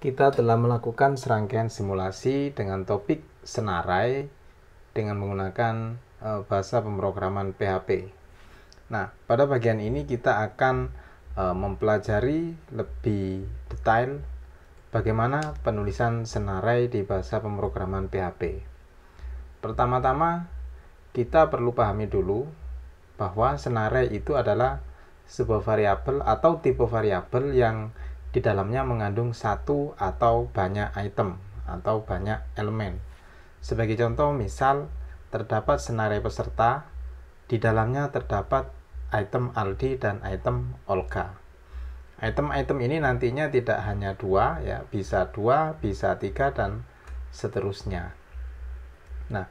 Kita telah melakukan serangkaian simulasi dengan topik senarai dengan menggunakan bahasa pemrograman PHP. Nah, pada bagian ini kita akan mempelajari lebih detail bagaimana penulisan senarai di bahasa pemrograman PHP. Pertama-tama, kita perlu pahami dulu bahwa senarai itu adalah sebuah variabel atau tipe variabel yang di dalamnya mengandung satu atau banyak item atau banyak elemen. Sebagai contoh, misal terdapat senarai peserta, di dalamnya terdapat item Aldi dan item Olga. Item-item ini nantinya tidak hanya dua, ya, bisa tiga, dan seterusnya. Nah,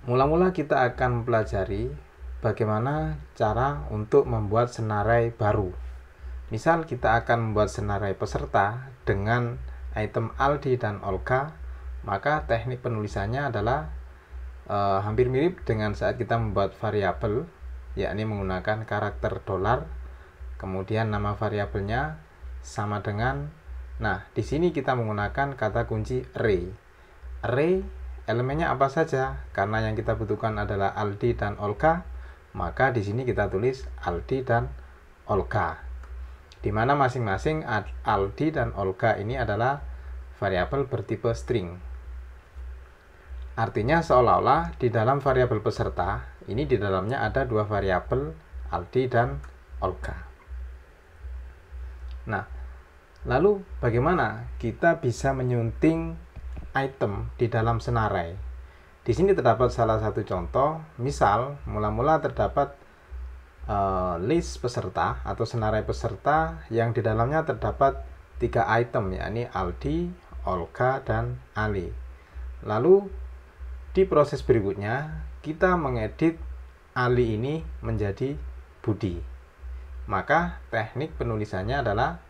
mula-mula kita akan mempelajari bagaimana cara untuk membuat senarai baru. Misal kita akan membuat senarai peserta dengan item Aldi dan Olga, maka teknik penulisannya adalah hampir mirip dengan saat kita membuat variabel, yakni menggunakan karakter $, kemudian nama variabelnya sama dengan, nah di sini kita menggunakan kata kunci array. Array elemennya apa saja? Karena yang kita butuhkan adalah Aldi dan Olga, maka di sini kita tulis Aldi dan Olga, di mana masing-masing Aldi dan Olga ini adalah variabel bertipe string. Artinya seolah-olah di dalam variabel peserta ini di dalamnya ada dua variabel Aldi dan Olga. Nah, lalu bagaimana kita bisa menyunting item di dalam senarai? Di sini terdapat salah satu contoh. Misal mula-mula terdapat list peserta atau senarai peserta yang di dalamnya terdapat 3 item, yakni Aldi, Olga, dan Ali. Lalu di proses berikutnya kita mengedit Ali ini menjadi Budi. Maka teknik penulisannya adalah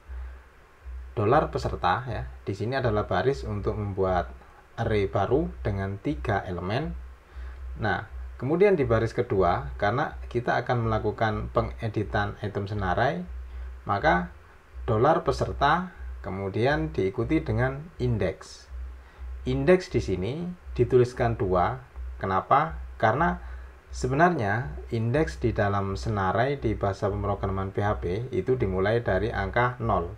$peserta, ya. Di sini adalah baris untuk membuat array baru dengan 3 elemen. Nah, kemudian di baris kedua, karena kita akan melakukan pengeditan item senarai, maka $peserta kemudian diikuti dengan indeks. Indeks di sini dituliskan 2. Kenapa? Karena sebenarnya indeks di dalam senarai di bahasa pemrograman PHP itu dimulai dari angka 0.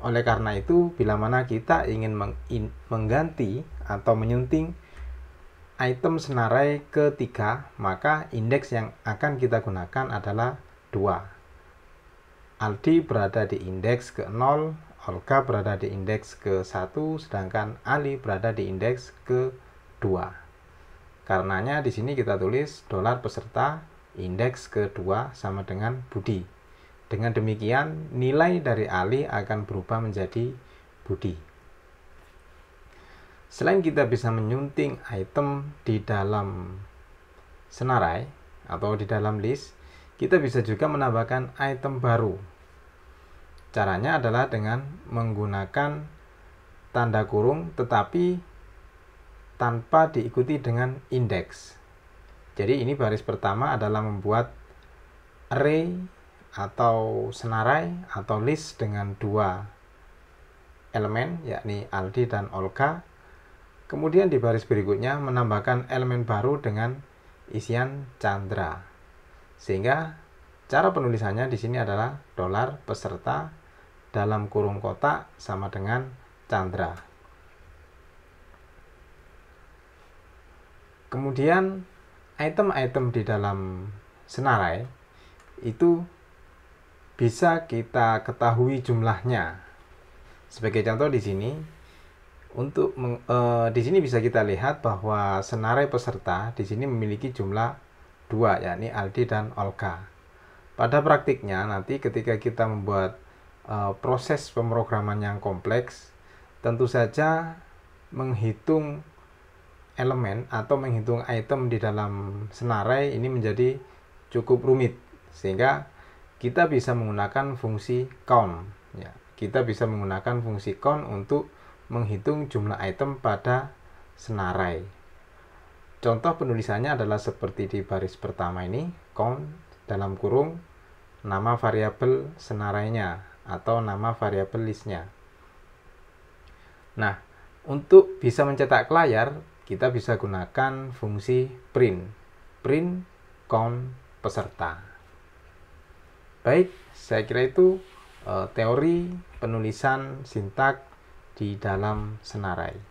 Oleh karena itu, bila mana kita ingin mengganti atau menyunting item senarai ketiga, maka indeks yang akan kita gunakan adalah 2. Aldi berada di indeks ke-0, Olga berada di indeks ke-1, sedangkan Ali berada di indeks ke-2. Karenanya di sini kita tulis $peserta indeks ke-2 sama dengan Budi. Dengan demikian, nilai dari Ali akan berubah menjadi Budi. Selain kita bisa menyunting item di dalam senarai atau di dalam list, kita bisa juga menambahkan item baru. Caranya adalah dengan menggunakan tanda kurung tetapi tanpa diikuti dengan indeks. Jadi ini baris pertama adalah membuat array atau senarai atau list dengan 2 elemen, yakni Aldi dan Olga. Kemudian di baris berikutnya menambahkan elemen baru dengan isian Chandra. Sehingga cara penulisannya di sini adalah $peserta dalam kurung kotak sama dengan Chandra. Kemudian item-item di dalam senarai itu bisa kita ketahui jumlahnya. Sebagai contoh di sini, di sini bisa kita lihat bahwa senarai peserta di sini memiliki jumlah 2, yakni Aldi dan Olga. Pada praktiknya nanti ketika kita membuat proses pemrograman yang kompleks, tentu saja menghitung elemen atau menghitung item di dalam senarai ini menjadi cukup rumit, sehingga kita bisa menggunakan fungsi count, ya. Kita bisa menggunakan fungsi count untuk menghitung jumlah item pada senarai. Contoh penulisannya adalah seperti di baris pertama ini, count dalam kurung nama variabel senarainya atau nama variabel listnya. Nah, untuk bisa mencetak ke layar, kita bisa gunakan fungsi print. Print count peserta. Baik, saya kira itu teori penulisan sintak di dalam Senarai.